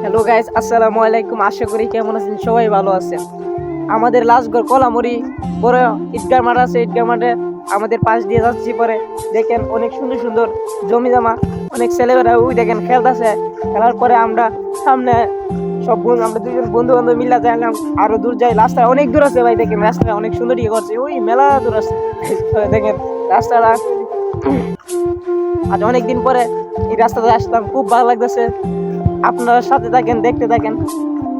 Hello guys, আসসালামু আলাইকুম। আশা করি কেমন আছেন, সবাই ভালো আছেন। আমাদের লাশগড় কলামুড়ি বড় ঈদগাহ মাঠ আছে। ঈদগাহ মাঠে আমাদের পাশ দিয়ে যাচ্ছি, পরে দেখেন অনেক সুন্দর সুন্দর জমি জমা, অনেক ছেলেমেয়েরা ওই দেখেন খেলতেছে। খেলার পরে আমরা সামনে আমরা দুজন বন্ধু বান্ধব মিলে যাইলাম, আরো দূর যাই। রাস্তা অনেক দূর আছে ভাই, দেখেন রাস্তা অনেক সুন্দর ইয়ে করছে, ওই মেলা দূর আছে। দেখেন রাস্তাটা আজ অনেকদিন পরে এই রাস্তাতে আসলাম, খুব ভালো লাগতেছে। আপনারা সাথে থাকেন, দেখতে থাকেন,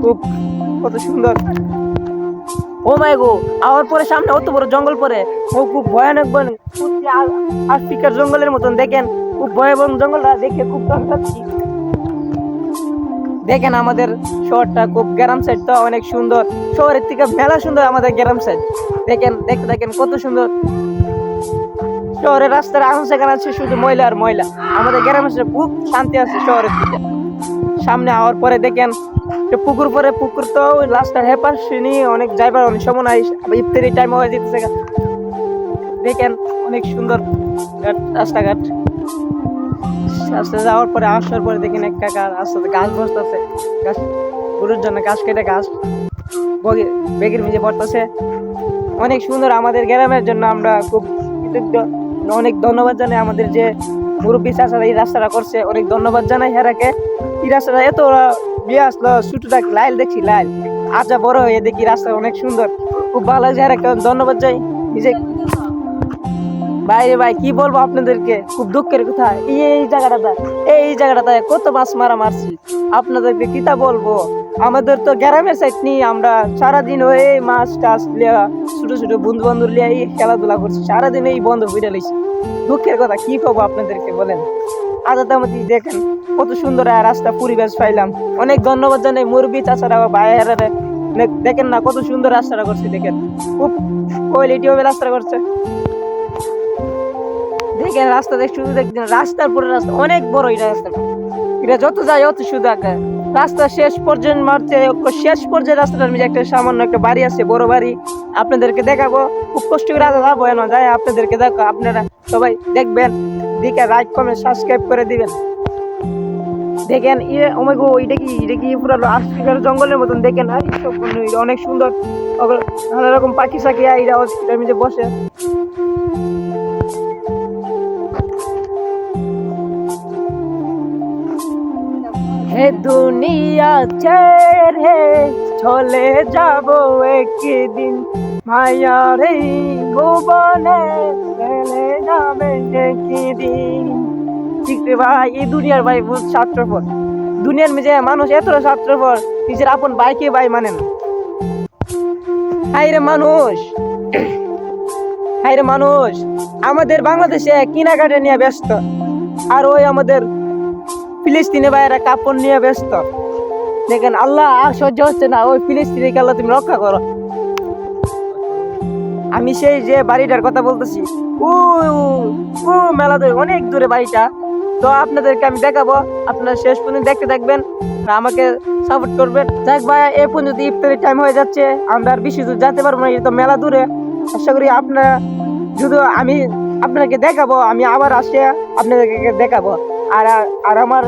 খুব কত সুন্দর। ও মাই গো, আবার পরে সামনে অত বড় জঙ্গল, পরে ও খুব ভয়ানক ভয়ানক আফ্রিকার জঙ্গলের মতন, দেখেন খুব ভয়াবহ জঙ্গলটা দেখে খুব ডর পাচ্ছি। দেখেন আমাদের শহরটা খুব গ্রাম সাইড তো অনেক সুন্দর, শহরের থেকে মেলা সুন্দর আমাদের গ্রাম সাইড। দেখেন, দেখতে দেখেন কত সুন্দর। শহরের রাস্তার সেখানে আছে শুধু ময়লা আর ময়লা, আমাদের গ্রামের খুব শান্তি আছে শহরের দিকে। সামনে আওয়ার পরে দেখেন পুকুর, পরে পুকুর তো ওই রাস্তার হেপার শুনি অনেক যাইবার অনেক সময় নাই, ইফতারি টাইম হয়ে যেতেছে। দেখেন অনেক সুন্দর রাস্তাঘাট। রাস্তা যাওয়ার পরে আসার পরে দেখেন এক কাকা রাস্তাতে গাছ বসতেছে, গাছ গরুর জন্য ঘাস কেটে ঘাস বেগের মেঝে পড়তেছে। অনেক সুন্দর আমাদের গ্রামের জন্য আমরা খুব কৃতজ্ঞ। অনেক ধন্যবাদ জানাই আমাদের যে মুরব্বী চাচারা এই রাস্তাটা করছে, অনেক ধন্যবাদ জানাই হেরাকে। এই রাস্তাটা এত বিয়ে আসলো, ছোটো থাক লাইল দেখছি, লাইল আজ বড় হয়ে দেখি রাস্তা অনেক সুন্দর, খুব ভালো লাগছে। হেরাকে ধন্যবাদ যাই নিজে। ভাই ভাই কি বলবো আপনাদেরকে, খুব দুঃখের কথা। এই জায়গাটাতে কত মাছ মারছি, আপনাদেরকে কিতা বলবো। আমাদের তো গ্রামের সাইড নিয়ে আমরা সারাদিন ওই মাছ টাছ লিয়া, ছোট ছোট বন্ধু বান্ধব লিয়া এই খেলাধুলা করছি, সারাদিন এই বন্ধ ফিরে লিছি। দুঃখের কথা, কি করবো আপনাদেরকে বলেন। আদাতামতি দেখেন কত সুন্দর রাস্তা পরিবেশ পাইলাম। অনেক ধন্যবাদ জানাই মুরব্বী চাচারা বা ভাইয়েরা, দেখেন না কত সুন্দর রাস্তাটা করছে, দেখেন খুব কোয়ালিটি হবে রাস্তাটা করছে। দেখেন রাস্তা দেখ, শুধু দেখছেন রাস্তার পরে রাস্তা অনেক বড়। এটা রাস্তাটা, এটা যত যায় অত শুধু আঁকা রাস্তা শেষ পর্যন্ত মারছে। শেষ পর্যায়ে রাস্তাটার মধ্যে একটা সামান্য একটা বাড়ি আছে, বড় বাড়ি। আপনাদেরকে দেখাবো, খুব কষ্ট করে যাবো না যায়, আপনাদেরকে দেখো। আপনারা সবাই দেখবেন, দিকে লাইক কমেন্ট সাবস্ক্রাইব করে দিবেন। দেখেন এটা কি পুরো আফ্রিকার জঙ্গলের মতন, দেখেন অনেক সুন্দর। নানা রকম পাখি সাকি এটার মধ্যে বসে। হে দুনিয়া ছেড়ে চলে যাব একদিন, মায়ার এই ভুবনে ফেলে যাবে একদিন। ঠিক রে ভাই, এই দুনিয়ার ভাই বহুত স্বার্থপর। দুনিয়ার মেঝে মানুষ এত স্বার্থপর, নিজের আপন ভাইকে ভাই মানে না। হাইরে মানুষ, হাইরে মানুষ আমাদের বাংলাদেশে কেনাকাটা নিয়ে ব্যস্ত, আর ওই আমাদের ফিলিস্তিনি ভাইয়েরা কাপড় নিয়ে ব্যস্ত। দেখেন আল্লাহ আর সহ্য হচ্ছে না, ওই ফিলিস্তিনিকে আল্লাহ তুমি রক্ষা করো। আমি সেই যে বাড়িটার কথা বলতেছি, ও ও মেলা দূরে, অনেক দূরে বাড়িটা। তো আপনাদেরকে আমি দেখাবো, আপনারা শেষ পর্যন্ত দেখতে থাকবেন, আমাকে সাপোর্ট করবেন। যাক ভাই, এই পর্যন্ত ইফতারের টাইম হয়ে যাচ্ছে, আমরা আর বেশি দূর যেতে পারবো না, এটা তো মেলা দূরে। আশা করি আপনারা, যদি আমি আপনাকে দেখাবো, আমি আবার আসে আপনাদেরকে দেখাবো। আর আর আমার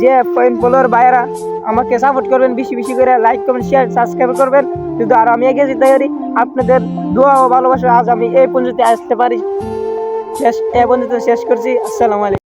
যে পয়েন্ট ফলোয়ার ভাইয়েরা আমাকে সাপোর্ট করবেন, বেশি বেশি করে লাইক কমেন্ট শেয়ার সাবস্ক্রাইব করবেন। যদি আর আমি এগিয়ে যেতে পারি, আপনাদের দোয়া ও ভালোবাসা আজ আমি এই পর্যন্ত আসতে পারি। শেষ করছি। আসসালামু আলাইকুম।